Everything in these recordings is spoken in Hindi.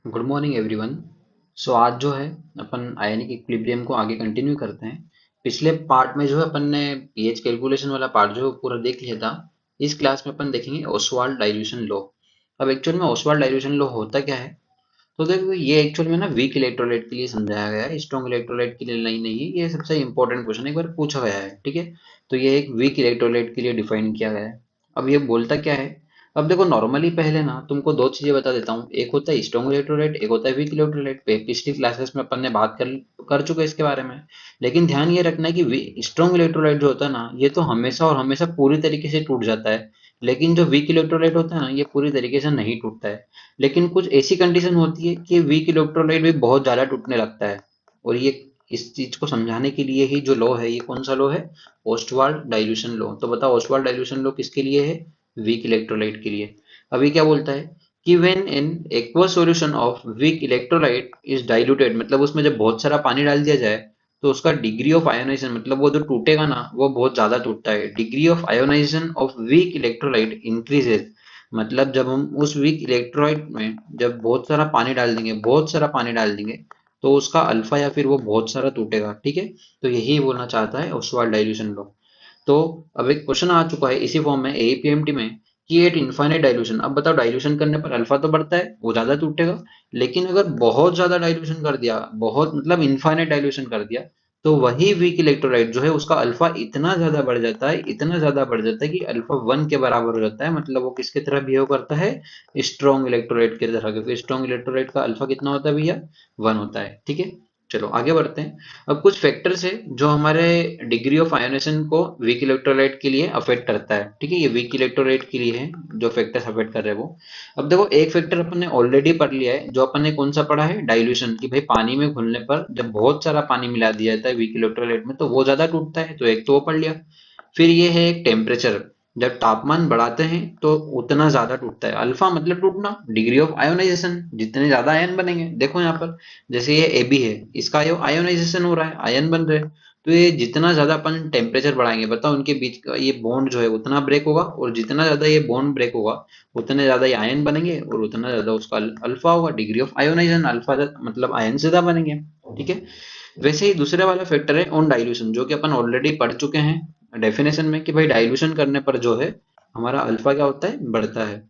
Good morning everyone. सो आज जो है अपन आयनिक इक्विलिब्रियम को आगे कंटिन्यू करते हैं। पिछले पार्ट में जो है अपन ने पीएच कैलकुलेशन वाला पार्ट जो है वो पूरा देख लिया था। इस क्लास में अपन देखेंगे ओसवाल्ड डाइल्यूशन लॉ। अब एक्चुअल में ओसवाल्ड डाइल्यूशन लॉ होता क्या है, तो देखो ये एक्चुअल में ना वीक इलेक्ट्रोलाइट के लिए समझाया गया है, स्ट्रॉन्ग इलेक्ट्रोलाइट के लिए नहीं है। ये सबसे इंपॉर्टेंट क्वेश्चन एक बार पूछा गया है, ठीक है। तो ये एक वीक इलेक्ट्रोलाइट के लिए डिफाइन किया गया है। अब ये बोलता क्या है। अब देखो नॉर्मली पहले ना तुमको दो चीजें बता देता हूँ, एक होता है स्ट्रॉन्ग इलेक्ट्रोलाइट, एक होता है वीक इलेक्ट्रोलाइट। पिछली क्लासेस में अपन ने बात कर चुके हैं इसके बारे में। लेकिन ध्यान ये रखना है कि स्ट्रॉन्ग इलेक्ट्रोलाइट जो होता है ना, ये तो हमेशा और हमेशा पूरी तरीके से टूट जाता है। लेकिन जो वीक इलेक्ट्रोलाइट होता है ना, ये पूरी तरीके से नहीं टूटता है। लेकिन कुछ ऐसी कंडीशन होती है कि वीक इलेक्ट्रोलाइट भी बहुत ज्यादा टूटने लगता है। और ये इस चीज को समझाने के लिए ही जो लॉ है, ये कौन सा लॉ है? Ostwald dilution law. तो बताओ ओस्टवाल्ड डाइल्यूशन लॉ किसके लिए है? वीक इलेक्ट्रोलाइट के लिए। अभी क्या बोलता है कि when an aqueous solution of weak electrolyte is diluted, मतलब उसमें जब बहुत सारा पानी डाल दिया जाए तो उसका डिग्री ऑफ आयोनाइजेशन, मतलब वो जो टूटेगा ना वो बहुत ज्यादा टूटता है। Degree of ionization of weak electrolyte increases, मतलब जब हम उस वीक इलेक्ट्रोलाइट में जब बहुत सारा पानी डाल देंगे, बहुत सारा पानी डाल देंगे, तो उसका अल्फा या फिर वो बहुत सारा टूटेगा, ठीक है। तो यही बोलना चाहता है ओस्वाल्ड डाइल्यूशन लॉ। तो अब एक क्वेश्चन आ चुका है इसी फॉर्म में एपीएमटी में कि एट इनफाइनाइट डाइल्यूशन, अब बताओ डाइल्यूशन करने पर अल्फा तो बढ़ता है, वो ज्यादा टूटेगा। लेकिन अगर बहुत ज्यादा डाइल्यूशन कर दिया, बहुत मतलब इनफाइनाइट डाइल्यूशन कर दिया, तो वही वीक इलेक्ट्रोलाइट जो है उसका अल्फा इतना ज्यादा बढ़ जाता है, इतना ज्यादा बढ़ जाता है कि अल्फा 1 के बराबर हो जाता है। मतलब वो किसके तरह बिहेव करता है? स्ट्रॉन्ग इलेक्ट्रोलाइट की तरह, क्योंकि स्ट्रॉन्ग इलेक्ट्रोलाइट का अल्फा कितना होता है भैया? 1 होता है, ठीक है। चलो आगे बढ़ते हैं। अब कुछ फैक्टर्स है जो हमारे डिग्री ऑफ आयोनेशन को वीक इलेक्ट्रोलाइट के लिए अफेक्ट करता है, ठीक है। ये वीक इलेक्ट्रोलाइट के लिए है जो फैक्टर्स अफेक्ट कर रहे हैं वो। अब देखो एक फैक्टर अपन ने ऑलरेडी पढ़ लिया है, जो अपन ने कौन सा पढ़ा है? डाइल्यूशन, कि भाई पानी में घुलने पर जब बहुत सारा पानी मिला दिया जाता है वीक इलेक्ट्रोलाइट में तो वो ज्यादा टूटता है, तो एक तो वो पढ़ लिया। फिर ये है एक टेम्परेचर, जब तापमान बढ़ाते हैं तो उतना ज्यादा टूटता है। अल्फा मतलब टूटना, डिग्री ऑफ आयोनाइजेशन, जितने ज्यादा आयन बनेंगे। देखो यहाँ पर जैसे ये AB है, इसका आयोनाइजेशन हो रहा है, आयन बन रहे हैं। तो ये जितना ज्यादा अपन टेम्परेचर बढ़ाएंगे, बताओ उनके बीच का ये बॉन्ड जो है उतना ब्रेक होगा, और जितना ज्यादा ये बॉन्ड ब्रेक होगा उतने ज्यादा ये आयन बनेंगे, और उतना ज्यादा उसका अल्फा होगा, डिग्री ऑफ आयोनाइजेशन। अल्फा मतलब आयन से ज्यादा बनेंगे, ठीक है। वैसे ही दूसरे वाला फैक्टर है ऑन डाइल्यूशन, जो कि अपन ऑलरेडी पढ़ चुके हैं डेफिनेशन में, कि भाई डाइल्यूशन करने पर जो है हमारा अल्फा क्या होता है? बढ़ता है।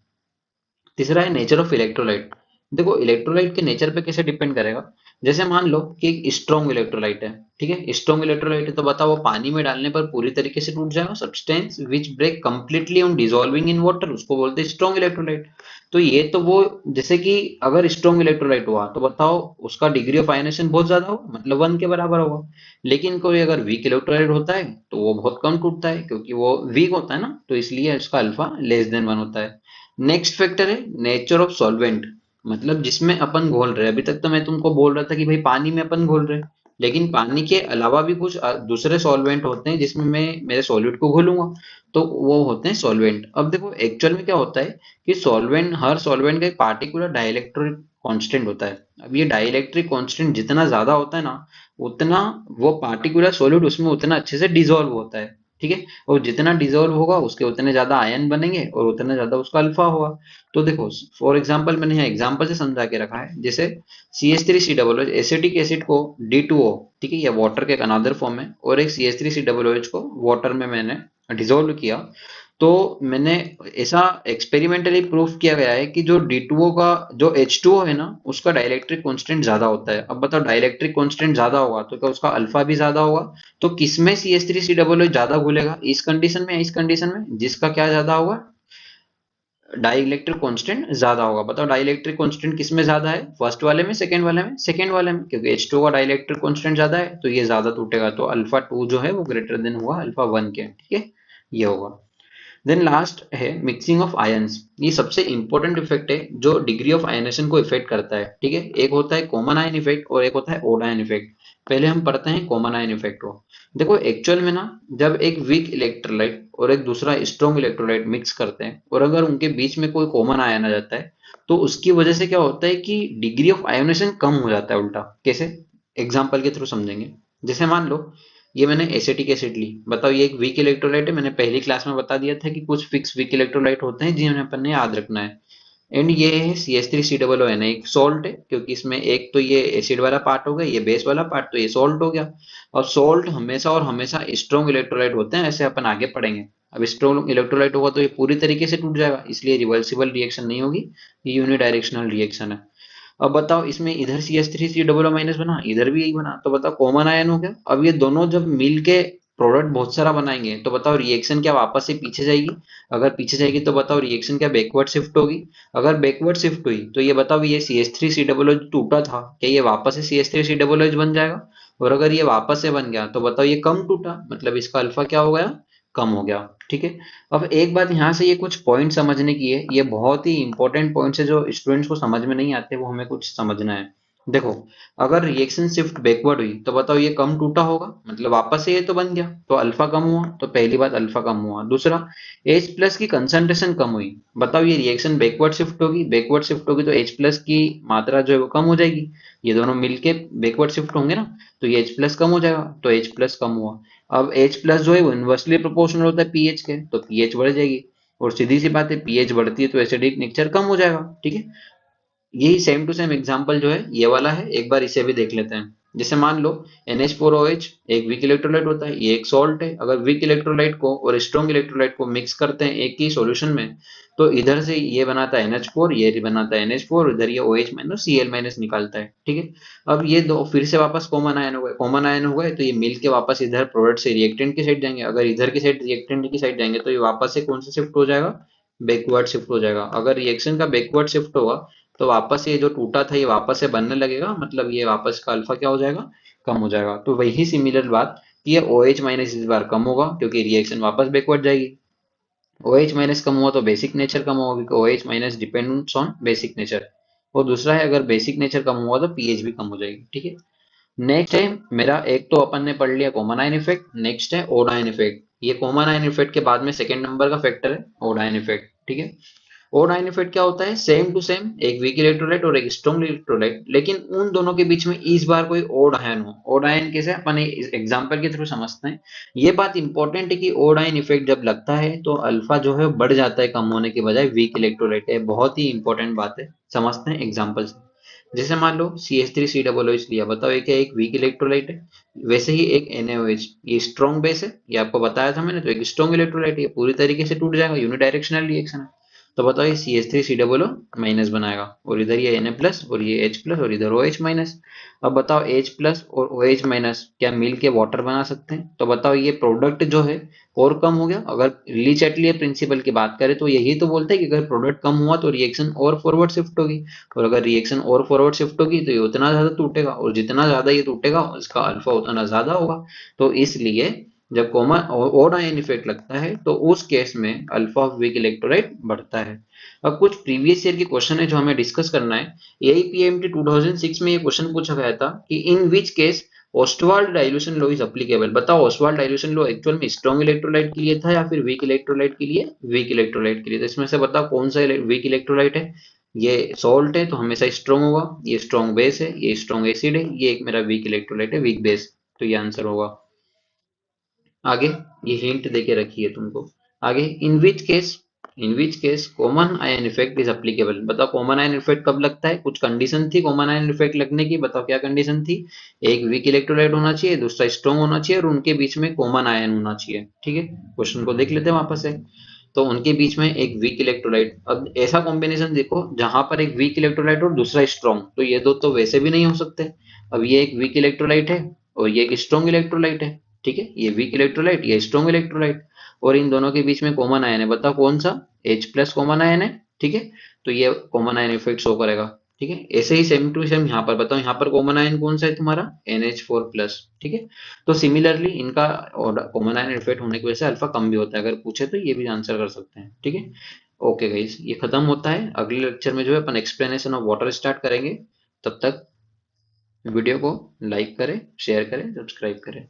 तीसरा है नेचर ऑफ इलेक्ट्रोलाइट। देखो इलेक्ट्रोलाइट के नेचर पे कैसे डिपेंड करेगा। जैसे मान लो कि एक स्ट्रॉन्ग इलेक्ट्रोलाइट है, ठीक है। स्ट्रॉन्ग इलेक्ट्रोलाइट है तो बताओ वो पानी में डालने पर पूरी तरीके से टूट जाएगा। Substance which break completely on dissolving in water, उसको बोलते हैं स्ट्रॉन्ग इलेक्ट्रोलाइट। तो ये तो वो, जैसे कि अगर स्ट्रॉन्ग इलेक्ट्रोलाइट हुआ तो बताओ उसका डिग्री ऑफ आयनेशन बहुत ज्यादा होगा, मतलब 1 के बराबर होगा। लेकिन कोई अगर वीक इलेक्ट्रोलाइट होता है तो वो बहुत कम टूटता है, क्योंकि वो वीक होता है ना, तो इसलिए उसका अल्फा लेस देन 1 होता है। नेक्स्ट फैक्टर है नेचर ऑफ सॉल्वेंट, मतलब जिसमें अपन घोल रहे हैं। अभी तक तो मैं तुमको बोल रहा था कि भाई पानी में अपन घोल रहे हैं, लेकिन पानी के अलावा भी कुछ दूसरे सॉल्वेंट होते हैं जिसमें मैं मेरे सॉल्यूट को घोलूंगा, तो वो होते हैं सॉल्वेंट। अब देखो एक्चुअल में क्या होता है कि सॉल्वेंट, हर सॉल्वेंट का एक पार्टिकुलर डाइलेक्ट्रिक कांस्टेंट होता है। अब ये डाइलेक्ट्रिक कांस्टेंट जितना ज्यादा होता है ना, उतना वो पार्टिकुलर सॉल्यूट उसमें उतना अच्छे से डिसॉल्व होता है, ठीक है। और जितना डिसॉल्व होगा उसके उतने ज्यादा आयन बनेंगे और उतना ज्यादा उसका अल्फा होगा। तो देखो फॉर एग्जांपल मैंने यहाँ एग्जांपल से समझा के रखा है, जैसे CH3COOH एसिटिक एसिड को D2O, ठीक है, ये वाटर के एक अनदर फॉर्म है, और एक CH3COOH को वाटर में मैंने डिसॉल्व किया। तो मैंने ऐसा एक्सपेरिमेंटली प्रूफ किया गया है कि जो D2O का, जो H2O है ना, उसका डाइलेक्ट्रिक कांस्टेंट ज्यादा होता है। अब बताओ डाइलेक्ट्रिक कांस्टेंट ज्यादा होगा तो क्या उसका अल्फा भी ज्यादा होगा? तो किसमें CH3COOH ज्यादा घुलेगा, इस कंडीशन में या इस कंडीशन में? जिसका क्या ज्यादा होगा? डाइलेक्ट्रिक कांस्टेंट ज्यादा होगा। बताओ डाइलेक्ट्रिक कांस्टेंट किसमें ज्यादा है? फर्स्ट वाले में, सेकंड वाले में? सेकंड वाले में, क्योंकि H2O का डाइलेक्ट्रिक कांस्टेंट ज्यादा है तो ये ज्यादा टूटेगा। तो अल्फा 2 जो है वो ग्रेटर देन हुआ अल्फा 1 के, ठीक है। ये होगा। देन लास्ट है मिक्सिंग ऑफ आयंस। ये सबसे इंपॉर्टेंट इफेक्ट है जो डिग्री ऑफ आयनेशन को इफेक्ट करता है, ठीक है। एक होता है कॉमन आयन इफेक्ट और एक होता है ओड आयन इफेक्ट। पहले हम पढ़ते हैं कॉमन आयन इफेक्ट को। देखो एक्चुअल में ना, जब एक वीक इलेक्ट्रोलाइट और एक दूसरा स्ट्रॉन्ग इलेक्ट्रोलाइट मिक्स करते हैं और अगर उनके बीच में कोई कॉमन आयन आ जाता है, तो उसकी वजह से क्या होता है कि डिग्री ऑफ आयोनेशन कम हो जाता है। उल्टा कैसे? एग्जाम्पल के थ्रू समझेंगे। जैसे मान लो ये मैंने एसिटिक एसिड ली, बताओ ये एक वीक इलेक्ट्रोलाइट है। मैंने पहली क्लास में बता दिया था कि कुछ फिक्स वीक इलेक्ट्रोलाइट होते हैं जिन्हें अपन ने याद रखना है। एंड ये है CH3COO, एक सॉल्ट है, क्योंकि इसमें एक तो ये एसिड वाला पार्ट हो गया, ये बेस वाला पार्ट, तो ये सॉल्ट हो गया। और सॉल्ट हमेशा और हमेशा स्ट्रॉन्ग इलेक्ट्रोलाइट होते हैं, ऐसे अपन आगे पढ़ेंगे। अब स्ट्रॉन्ग इलेक्ट्रोलाइट होगा तो ये पूरी तरीके से टूट जाएगा, इसलिए रिवर्सिबल रिएक्शन नहीं होगी, ये यूनिडायरेक्शनल रिएक्शन है। अब बताओ, इसमें इधर CH3COO- बना, इधर भी यही बना, तो बताओ कॉमन आयन हो गया। अब ये दोनों जब मिल के प्रोडक्ट बहुत सारा बनाएंगे तो बताओ रिएक्शन क्या वापस से पीछे जाएगी? अगर पीछे जाएगी तो बताओ रिएक्शन क्या बैकवर्ड शिफ्ट होगी? अगर बैकवर्ड शिफ्ट हुई तो ये बताओ, ये CH3COO टूटा था, क्या ये वापस से CH3COO बन जाएगा? और अगर ये वापस से बन गया तो बताओ ये कम टूटा, मतलब इसका अल्फा क्या हो गया? कम हो गया। ठीक है। अब एक बात यहाँ से ये कुछ पॉइंट समझने की है, ये बहुत ही इंपॉर्टेंट पॉइंट्स है जो स्टूडेंट्स को समझ में नहीं आते, वो हमें कुछ समझना है। देखो, अगर रिएक्शन शिफ्ट बैकवर्ड हुई तो बताओ ये कम टूटा होगा, मतलब वापस से ये तो बन गया, तो अल्फा कम हुआ, तो पहली बात अल्फा कम हुआ। दूसरा, H प्लस की कंसंट्रेशन कम हुई, बताओ ये रिएक्शन बैकवर्ड शिफ्ट होगी, बैकवर्ड शिफ्ट होगी तो H प्लस की मात्रा जो है वो कम हो जाएगी, ये दोनों मिलके बैकवर्ड शिफ्ट होंगे ना, तो ये H प्लस कम हो जाएगा, तो H प्लस कम हुआ। अब H प्लस जो है वो इन्वर्सली प्रोपोर्शनल होता है पीएच के, तो पीएच बढ़ जाएगी, और सीधी सी बात है पीएच बढ़ती है तो एसिडिक नेचर कम हो जाएगा। ठीक है। यही सेम टू सेम एग्जांपल जो है ये वाला है, एक बार इसे भी देख लेते हैं। जैसे मान लो NH4OH एक वीक इलेक्ट्रोलाइट होता है, ये एक सॉल्ट है। अगर वीक इलेक्ट्रोलाइट को और स्ट्रॉन्ग इलेक्ट्रोलाइट को मिक्स करते हैं एक ही सॉल्यूशन में, तो इधर से ये बनाता है NH4, ये भी बनाता है NH4, इधर ये OH माइनस Cl माइनस निकालता है। ठीक है। अब ये दो फिर से वापस कॉमन आयन हो गए, कॉमन आयन हो गए तो ये मिल के वापस इधर प्रोडक्ट से रिएक्टेंट की साइड जाएंगे, अगर इधर की साइड रिएक्टेंट की साइड जाएंगे तो ये वापस से कौन सा शिफ्ट हो जाएगा? बैकवर्ड शिफ्ट हो जाएगा। अगर रिएक्शन का बैकवर्ड शिफ्ट होगा तो वापस ये जो टूटा था ये वापस से बनने लगेगा, मतलब ये वापस का अल्फा क्या हो जाएगा? कम हो जाएगा। तो वही सिमिलर बात कि ये OH माइनस इस बार कम होगा क्योंकि रिएक्शन वापस बैकवर्ड जाएगी। OH माइनस कम हुआ तो बेसिक नेचर कम होगा, क्योंकि OH minus depends on basic nature. और दूसरा है, अगर बेसिक नेचर कम हुआ तो पीएच भी कम हो जाएगी। ठीक है। नेक्स्ट है मेरा, एक तो अपन ने पढ़ लिया कॉमन आयन इफेक्ट, नेक्स्ट है ओड आयन इफेक्ट। ये कॉमन आयन इफेक्ट के बाद में सेकंड नंबर का फैक्टर है ओड आयन इफेक्ट। ठीक है। और आयन इफेक्ट क्या होता है? सेम टू सेम, एक वीक इलेक्ट्रोलाइट और एक स्ट्रॉन्ग इलेक्ट्रोलाइट, लेकिन उन दोनों के बीच में इस बार कोई ओड आयन हो। ओड आयन कैसे, अपन एग्जांपल के थ्रू समझते हैं। ये बात इंपॉर्टेंट है कि ओड आयन इफेक्ट जब लगता है तो अल्फा जो है बढ़ जाता है कम होने के बजाय, वीक इलेक्ट्रोलाइट है, बहुत ही इंपॉर्टेंट बात है, समझते हैं एग्जाम्पल से। जैसे मान लो CH3COOH लिया, बताओ ये क्या एक वीक इलेक्ट्रोलाइट है? वैसे ही एक NaOH, ये स्ट्रॉन्ग बेस है, ये आपको बताया था मैंने, तो एक स्ट्रॉन्ग इलेक्ट्रोलाइट, ये पूरी तरीके से टूट जाएगा, यूनिडायरेक्शनल रिएक्शन है। तो बताओ ये CH3COO माइनस बनाएगा, और इधर ये Na प्लस और ये H प्लस और इधर OH माइनस। अब बताओ H प्लस और OH माइनस क्या मिल के वाटर बना सकते हैं? तो बताओ ये प्रोडक्ट जो है और कम हो गया। अगर ली चैटलियर प्रिंसिपल की बात करें तो यही तो बोलते हैं कि अगर प्रोडक्ट कम हुआ तो रिएक्शन और फॉरवर्ड शिफ्ट होगी, और अगर रिएक्शन और फॉरवर्ड शिफ्ट होगी तो ये उतना ज्यादा टूटेगा, और जितना ज्यादा ये टूटेगा इसका अल्फा उतना ज्यादा होगा। तो इसलिए जब कॉमन ओड आयन इफेक्ट लगता है तो उस केस में अल्फा ऑफ वीक इलेक्ट्रोलाइट बढ़ता है। अब कुछ प्रीवियस ईयर के क्वेश्चन है जो हमें डिस्कस करना है। AIPMT 2006 में ये क्वेश्चन पूछा गया था कि in which case Ostwald dilution law is applicable. बताओ ओस्टवाल्ड डाइल्यूशन लॉ एक्चुअल में स्ट्रॉन्ग इलेक्ट्रोलाइट के लिए था या फिर वीक इलेक्ट्रोलाइट के लिए? वीक इलेक्ट्रोलाइट के लिए। तो इसमें से बताओ कौन सा वीक इलेक्ट्रोलाइट है? ये सॉल्ट है तो हमेशा स्ट्रॉन्ग होगा, ये स्ट्रॉन्ग बेस है, ये स्ट्रॉन्ग एसिड है, ये एक मेरा वीक इलेक्ट्रोलाइट है, वीक बेस। तो ये आंसर होगा। आगे ये हिंट देके रखी है तुमको। आगे, in which case common ion effect is applicable. बताओ कॉमन आयन इफेक्ट कब लगता है? कुछ कंडीशन थी कॉमन आयन इफेक्ट लगने की, बताओ क्या कंडीशन थी? एक वीक इलेक्ट्रोलाइट होना चाहिए, दूसरा स्ट्रॉन्ग होना चाहिए, और उनके बीच में कॉमन आयन होना चाहिए। ठीक है। क्वेश्चन को देख लेते हैं वापस से। तो उनके बीच में एक वीक इलेक्ट्रोलाइट, अब ऐसा कॉम्बिनेशन देखो जहां पर एक वीक इलेक्ट्रोलाइट और दूसरा स्ट्रॉन्ग, तो ये दो तो वैसे भी नहीं हो सकते। अब ये एक वीक इलेक्ट्रोलाइट है और ये एक स्ट्रॉन्ग इलेक्ट्रोलाइट है। ठीक है। ये वीक इलेक्ट्रोलाइट, ये स्ट्रॉन्ग इलेक्ट्रोलाइट, और इन दोनों के बीच में कॉमन आयन है, बताओ कौन सा? H प्लस कॉमन आयन है। ठीक है। तो ये कॉमन आयन इफेक्ट शो करेगा। ठीक है। ऐसे ही सेम टू सेम यहाँ पर बताओ, यहाँ पर कॉमन आयन कौन सा है तुम्हारा? NH4 plus. ठीक है। तो सिमिलरली इनका कॉमन आयन इफेक्ट होने की वजह से अल्फा कम भी होता है, अगर पूछे तो ये भी आंसर कर सकते हैं। ठीक है। ओके गाइस, ये खत्म होता है। अगले लेक्चर में जो है अपन एक्सप्लेनेशन ऑफ वाटर स्टार्ट करेंगे। तब तक वीडियो को लाइक करें, शेयर करें, सब्सक्राइब करें।